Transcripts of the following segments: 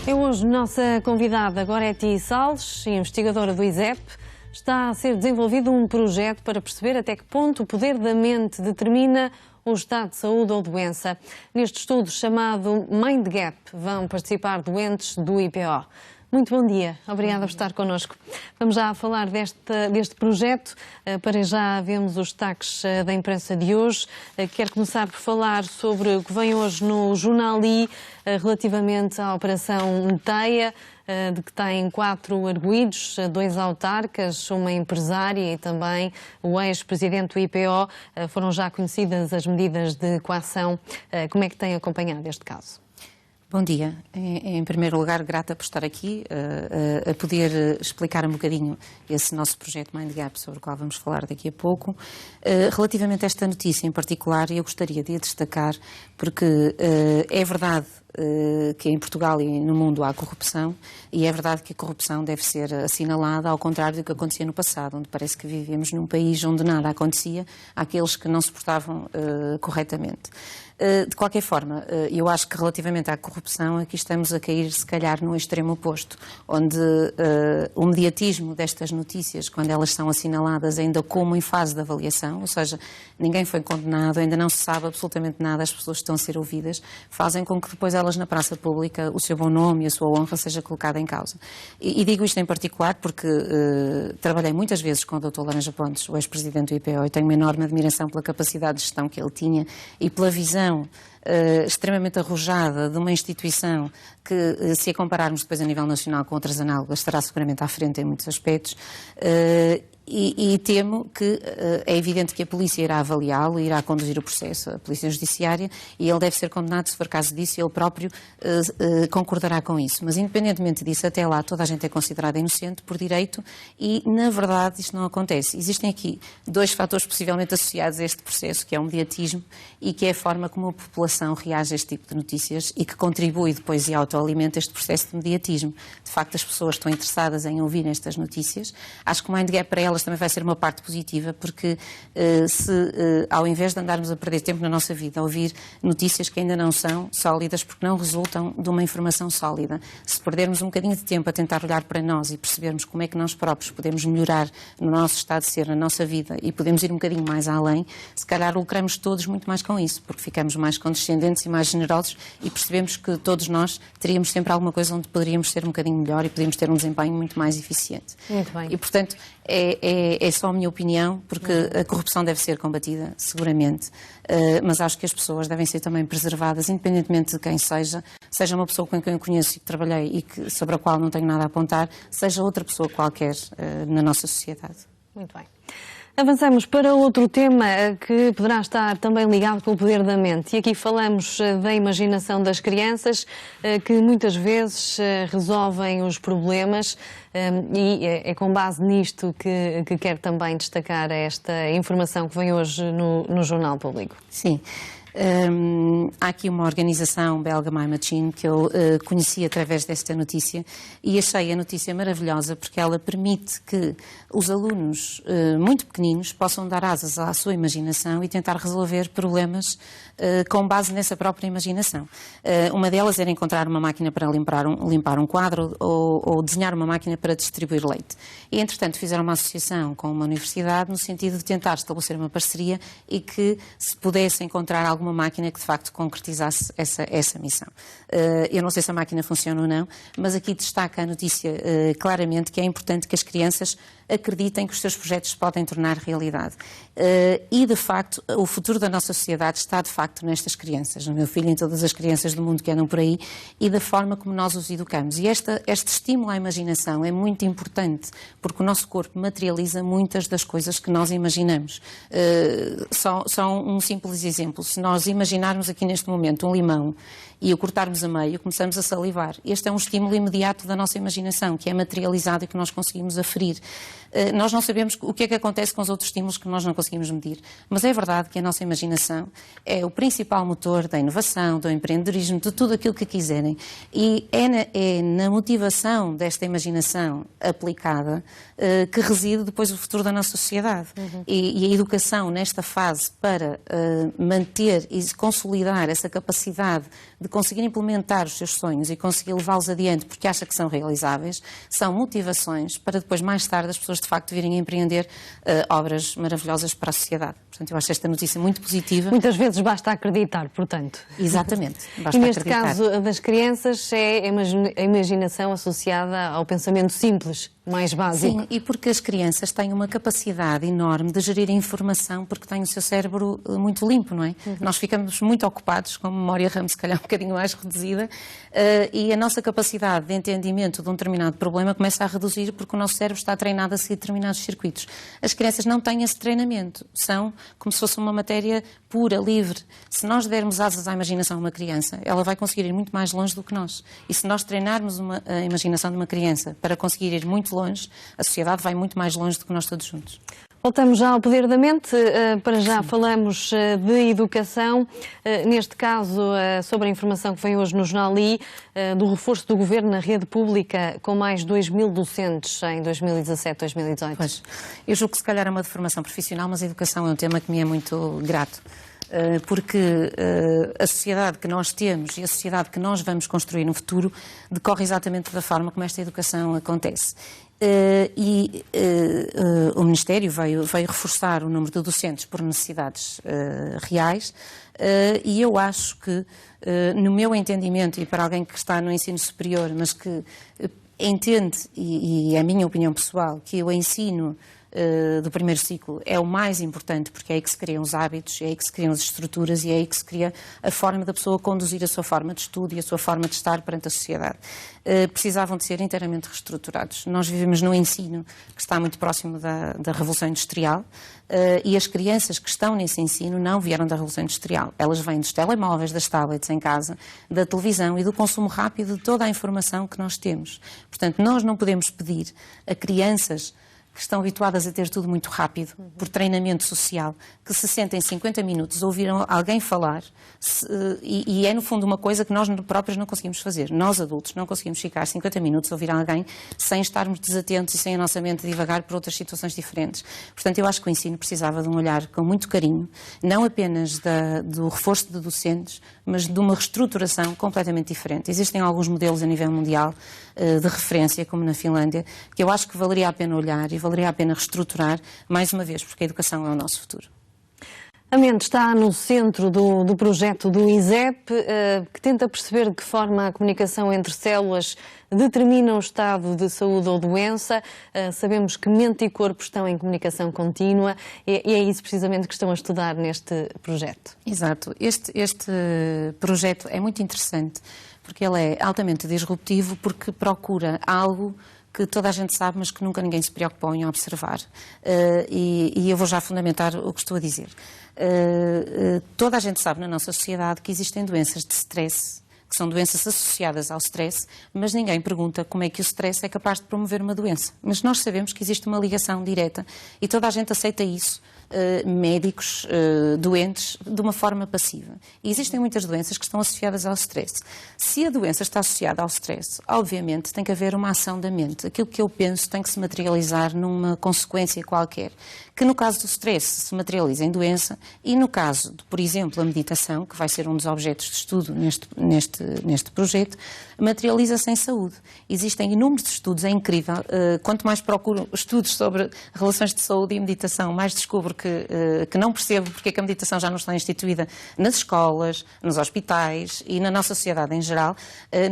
É hoje nossa convidada Goretti Salles, investigadora do ISEP. Está a ser desenvolvido um projeto para perceber até que ponto o poder da mente determina o estado de saúde ou doença. Neste estudo chamado Mind Gap vão participar doentes do IPO. Muito bom dia, obrigada por estar connosco. Vamos já falar deste projeto. Para já vemos os destaques da imprensa de hoje. Quero começar por falar sobre o que vem hoje no Jornal I relativamente à Operação Teia, de que tem 4 arguidos, 2 autarcas, uma empresária e também o ex-presidente do IPO. Foram já conhecidas as medidas de coação. Como é que tem acompanhado este caso? Bom dia. Em primeiro lugar, grata por estar aqui a poder explicar um bocadinho esse nosso projeto Mind Gap, sobre o qual vamos falar daqui a pouco. Relativamente a esta notícia em particular, eu gostaria de a destacar porque é verdade que em Portugal e no mundo há corrupção, e é verdade que a corrupção deve ser assinalada, ao contrário do que acontecia no passado, onde parece que vivemos num país onde nada acontecia àqueles que não se portavam corretamente. De qualquer forma, eu acho que relativamente à corrupção aqui estamos a cair se calhar no extremo oposto, onde o mediatismo destas notícias, quando elas são assinaladas ainda como em fase de avaliação, ou seja, ninguém foi condenado, ainda não se sabe absolutamente nada, as pessoas estão a ser ouvidas, fazem com que depois elas na praça pública o seu bom nome e a sua honra seja colocada em causa. E digo isto em particular porque trabalhei muitas vezes com o Dr. Laranja Pontes, o ex-presidente do IPO, e tenho uma enorme admiração pela capacidade de gestão que ele tinha e pela visão extremamente arrojada de uma instituição que, se a compararmos depois a nível nacional com outras análogas, estará seguramente à frente em muitos aspectos. E temo que é evidente que a polícia irá avaliá-lo, irá conduzir o processo, a polícia judiciária, e ele deve ser condenado se for caso disso, e ele próprio concordará com isso. Mas, independentemente disso, até lá toda a gente é considerada inocente por direito e, na verdade, isto não acontece. Existem aqui 2 fatores possivelmente associados a este processo, que é o mediatismo e que é a forma como a população reage a este tipo de notícias e que contribui depois e autoalimenta este processo de mediatismo. De facto, as pessoas estão interessadas em ouvir estas notícias. Acho que o Mind Gap para elas também vai ser uma parte positiva, porque ao invés de andarmos a perder tempo na nossa vida a ouvir notícias que ainda não são sólidas, porque não resultam de uma informação sólida, se perdermos um bocadinho de tempo a tentar olhar para nós e percebermos como é que nós próprios podemos melhorar no nosso estado de ser, na nossa vida, e podemos ir um bocadinho mais além, se calhar lucramos todos muito mais com isso, porque ficamos mais condescendentes e mais generosos e percebemos que todos nós teríamos sempre alguma coisa onde poderíamos ser um bocadinho melhor e poderíamos ter um desempenho muito mais eficiente. Muito bem. E, portanto, é só a minha opinião, porque a corrupção deve ser combatida, seguramente, mas acho que as pessoas devem ser também preservadas, independentemente de quem seja uma pessoa com quem eu conheço e que trabalhei e sobre a qual não tenho nada a apontar, seja outra pessoa qualquer na nossa sociedade. Muito bem. Avançamos para outro tema que poderá estar também ligado com o poder da mente. E aqui falamos da imaginação das crianças, que muitas vezes resolvem os problemas, e é com base nisto que quero também destacar esta informação que vem hoje no Jornal Público. Sim. Há aqui uma organização belga, My Machine, que eu conheci através desta notícia e achei a notícia maravilhosa porque ela permite que os alunos muito pequeninos possam dar asas à sua imaginação e tentar resolver problemas com base nessa própria imaginação. Uma delas era encontrar uma máquina para limpar um quadro ou desenhar uma máquina para distribuir leite. E, entretanto, fizeram uma associação com uma universidade no sentido de tentar estabelecer uma parceria e que se pudesse encontrar alguma máquina que de facto concretizasse essa missão. Eu não sei se a máquina funciona ou não, mas aqui destaca a notícia claramente que é importante que as crianças acreditem que os seus projetos se podem tornar realidade. E, de facto, o futuro da nossa sociedade está, de facto, nestas crianças, no meu filho e em todas as crianças do mundo que andam por aí, e da forma como nós os educamos. E este estímulo à imaginação é muito importante, porque o nosso corpo materializa muitas das coisas que nós imaginamos. Só um simples exemplo. Se nós imaginarmos aqui neste momento um limão e o cortarmos a meio, começamos a salivar. Este é um estímulo imediato da nossa imaginação, que é materializado e que nós conseguimos aferir. Nós não sabemos o que é que acontece com os outros estímulos que nós não conseguimos medir, mas é verdade que a nossa imaginação é o principal motor da inovação, do empreendedorismo, de tudo aquilo que quiserem. E é na motivação desta imaginação aplicada que reside depois o futuro da nossa sociedade. E a educação nesta fase para manter e consolidar essa capacidade de de conseguir implementar os seus sonhos e conseguir levá-los adiante porque acha que são realizáveis, são motivações para depois, mais tarde, as pessoas de facto virem a empreender obras maravilhosas para a sociedade. Portanto, eu acho esta notícia muito positiva. Muitas vezes basta acreditar, portanto. Exatamente. Basta e neste acreditar. caso das crianças é a imaginação associada ao pensamento simples, mais básico. Sim, e porque as crianças têm uma capacidade enorme de gerir a informação porque têm o seu cérebro muito limpo, não é? Nós ficamos muito ocupados com a memória RAM, se calhar um bocadinho mais reduzida, e a nossa capacidade de entendimento de um determinado problema começa a reduzir porque o nosso cérebro está treinado a seguir determinados circuitos. As crianças não têm esse treinamento, são como se fosse uma matéria pura, livre. Se nós dermos asas à imaginação a uma criança, ela vai conseguir ir muito mais longe do que nós. E se nós treinarmos a imaginação de uma criança para conseguir ir muito longe, a sociedade vai muito mais longe do que nós todos juntos. Voltamos já ao Poder da Mente. Para já falamos de educação, neste caso sobre a informação que vem hoje no Jornal I, do reforço do Governo na rede pública com mais 2.000 docentes em 2017-2018. Pois, eu julgo que se calhar é uma deformação profissional, mas a educação é um tema que me é muito grato. Porque a sociedade que nós temos e a sociedade que nós vamos construir no futuro decorre exatamente da forma como esta educação acontece. O Ministério veio reforçar o número de docentes por necessidades reais e eu acho que, no meu entendimento, e para alguém que está no ensino superior, mas que entende, e é a minha opinião pessoal, que o ensino do primeiro ciclo é o mais importante porque é aí que se criam os hábitos, é aí que se criam as estruturas e é aí que se cria a forma da pessoa conduzir a sua forma de estudo e a sua forma de estar perante a sociedade. Precisavam de ser inteiramente reestruturados. Nós vivemos num ensino que está muito próximo da Revolução Industrial e as crianças que estão nesse ensino não vieram da Revolução Industrial. Elas vêm dos telemóveis, das tablets em casa, da televisão e do consumo rápido de toda a informação que nós temos. Portanto, nós não podemos pedir a crianças que estão habituadas a ter tudo muito rápido, por treinamento social, que se sentem 50 minutos, ouviram alguém falar, e é no fundo uma coisa que nós próprios não conseguimos fazer. Nós adultos não conseguimos ficar 50 minutos a ouvir alguém sem estarmos desatentos e sem a nossa mente divagar por outras situações diferentes. Portanto, eu acho que o ensino precisava de um olhar com muito carinho, não apenas do reforço de docentes, mas de uma reestruturação completamente diferente. Existem alguns modelos a nível mundial de referência, como na Finlândia, que eu acho que valeria a pena olhar e valeria a pena reestruturar, mais uma vez, porque a educação é o nosso futuro. A mente está no centro do projeto do ISEP, que tenta perceber de que forma a comunicação entre células determina o estado de saúde ou doença. Sabemos que mente e corpo estão em comunicação contínua e é isso precisamente que estão a estudar neste projeto. Exato. Este projeto é muito interessante porque ele é altamente disruptivo porque procura algo que toda a gente sabe, mas que nunca ninguém se preocupou em observar. E eu vou já fundamentar o que estou a dizer. Toda a gente sabe na nossa sociedade que existem doenças de stress, que são doenças associadas ao stress, mas ninguém pergunta como é que o stress é capaz de promover uma doença. Mas nós sabemos que existe uma ligação direta e toda a gente aceita isso. Médicos, doentes, de uma forma passiva. E existem muitas doenças que estão associadas ao stress. Se a doença está associada ao stress, obviamente tem que haver uma ação da mente. Aquilo que eu penso tem que se materializar numa consequência qualquer, que no caso do stress se materializa em doença e no caso de, por exemplo, a meditação, que vai ser um dos objetos de estudo neste projeto, materializa-se em saúde. Existem inúmeros estudos, é incrível. Quanto mais procuro estudos sobre relações de saúde e meditação, mais descubro que não percebo porque é que a meditação já não está instituída nas escolas, nos hospitais e na nossa sociedade em geral.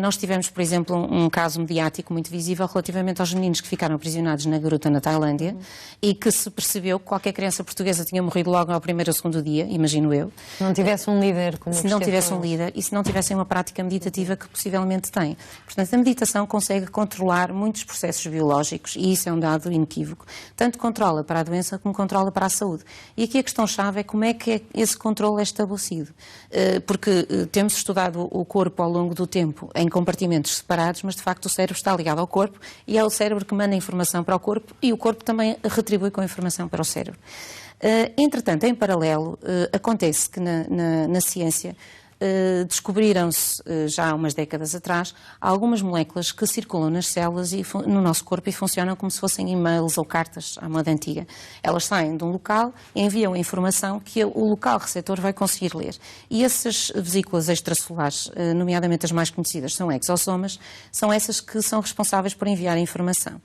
Nós tivemos, por exemplo, um caso mediático muito visível relativamente aos meninos que ficaram aprisionados na gruta na Tailândia e que se percebeu que qualquer criança portuguesa tinha morrido logo ao primeiro ou segundo dia, imagino eu. Se não tivesse um líder como se não tivesse um líder e se não tivessem uma prática meditativa que possivelmente têm. Portanto, a meditação consegue controlar muitos processos biológicos e isso é um dado inequívoco. Tanto controla para a doença como controla para a saúde. E aqui a questão-chave é como é que esse controle é estabelecido. Porque temos estudado o corpo ao longo do tempo em compartimentos separados, mas de facto o cérebro está ligado ao corpo e é o cérebro que manda informação para o corpo e o corpo também retribui com informação para o cérebro. Entretanto, em paralelo, acontece que na ciência descobriram-se já há umas décadas atrás algumas moléculas que circulam nas células e no nosso corpo e funcionam como se fossem e-mails ou cartas à moda antiga. Elas saem de um local e enviam a informação que o local receptor vai conseguir ler. E essas vesículas extracelares, nomeadamente as mais conhecidas, são exossomas, são essas que são responsáveis por enviar a informação.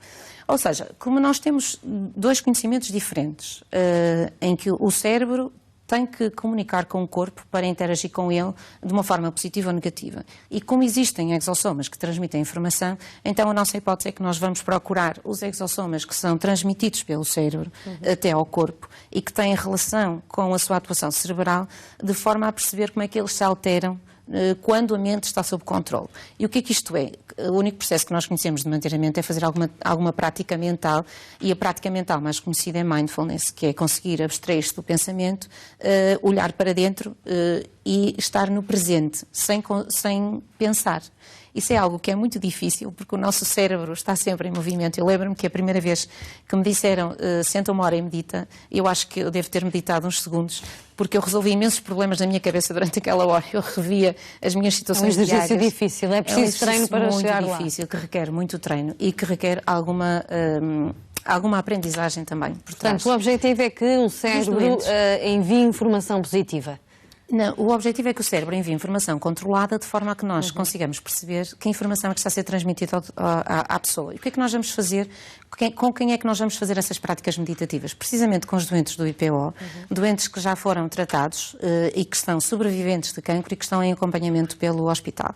Ou seja, como nós temos dois conhecimentos diferentes, em que o cérebro tem que comunicar com o corpo para interagir com ele de uma forma positiva ou negativa. E como existem exossomas que transmitem informação, então a nossa hipótese é que nós vamos procurar os exossomas que são transmitidos pelo cérebro até ao corpo e que têm relação com a sua atuação cerebral, de forma a perceber como é que eles se alteram quando a mente está sob controle. E o que é que isto é? O único processo que nós conhecemos de manter a mente é fazer alguma prática mental, e a prática mental mais conhecida é mindfulness, que é conseguir abstrair-se do pensamento, olhar para dentro e estar no presente, sem pensar. Isso é algo que é muito difícil, porque o nosso cérebro está sempre em movimento. Eu lembro-me que a primeira vez que me disseram senta uma hora e medita, eu acho que eu devo ter meditado uns segundos, porque eu resolvi imensos problemas na minha cabeça durante aquela hora. Eu revia as minhas situações diárias. É um exercício difícil, é preciso treino para chegar lá. É muito difícil, que requer muito treino e que requer alguma aprendizagem também por trás. Portanto, o objetivo é que o cérebro envie informação positiva. Não, o objetivo é que o cérebro envie informação controlada de forma a que nós consigamos perceber que informação é que está a ser transmitida à pessoa. E o que é que nós vamos fazer, com quem é que nós vamos fazer essas práticas meditativas? Precisamente com os doentes do IPO, doentes que já foram tratados e que estão sobreviventes de cancro e que estão em acompanhamento pelo hospital.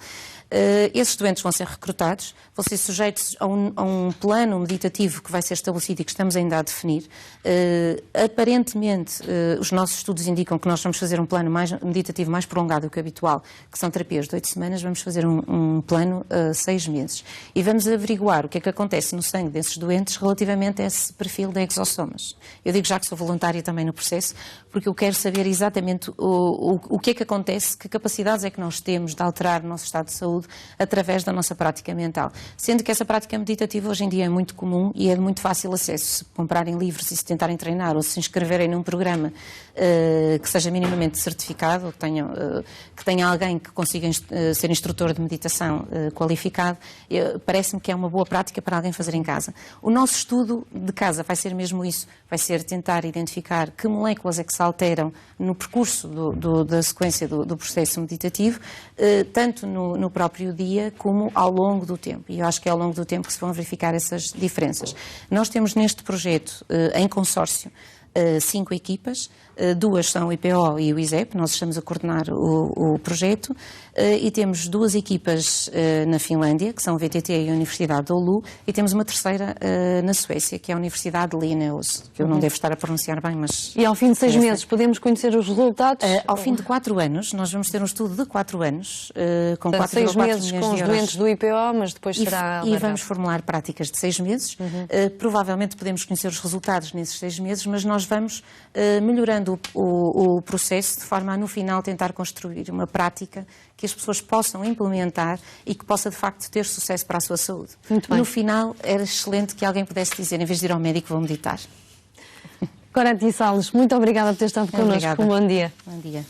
Esses doentes vão ser recrutados, vão ser sujeitos a um plano meditativo que vai ser estabelecido e que estamos ainda a definir. Aparentemente, os nossos estudos indicam que nós vamos fazer um plano meditativo mais prolongado do que o habitual, que são terapias de 8 semanas, vamos fazer um plano 6 meses. E vamos averiguar o que é que acontece no sangue desses doentes relativamente a esse perfil de exossomas. Eu digo já que sou voluntária também no processo, porque eu quero saber exatamente o que é que acontece, que capacidades é que nós temos de alterar o nosso estado de saúde através da nossa prática mental. Sendo que essa prática meditativa hoje em dia é muito comum e é de muito fácil acesso. Se comprarem livros e se tentarem treinar ou se inscreverem num programa que seja minimamente certificado, ou que tenha alguém que consiga ser instrutor de meditação qualificado, parece-me que é uma boa prática para alguém fazer em casa. O nosso estudo de casa vai ser mesmo isso, vai ser tentar identificar que moléculas é que se alteram no percurso da sequência do processo meditativo, tanto no próprio dia como ao longo do tempo. E eu acho que é ao longo do tempo que se vão verificar essas diferenças. Nós temos neste projeto, em consórcio, 5 equipas, 2 são o IPO e o ISEP, nós estamos a coordenar o projeto, e temos 2 equipas na Finlândia, que são o VTT e a Universidade de Oulu, e temos uma terceira na Suécia, que é a Universidade de Linnaeus, que eu não devo estar a pronunciar bem, mas... E ao fim de 6 meses podemos conhecer os resultados? Ao fim de 4 anos, nós vamos ter um estudo de 4 anos, com 4,4 6 meses com os doentes do IPO, mas depois será... E vamos formular práticas de 6 meses. Provavelmente podemos conhecer os resultados nesses 6 meses, mas nós vamos melhorando o processo de forma a, no final, tentar construir uma prática que as pessoas possam implementar e que possa, de facto, ter sucesso para a sua saúde. Muito bem. No final, era excelente que alguém pudesse dizer, em vez de ir ao médico, vou meditar. Goretti Salles, muito obrigada por ter estado connosco. Obrigada. Um bom dia. Bom dia.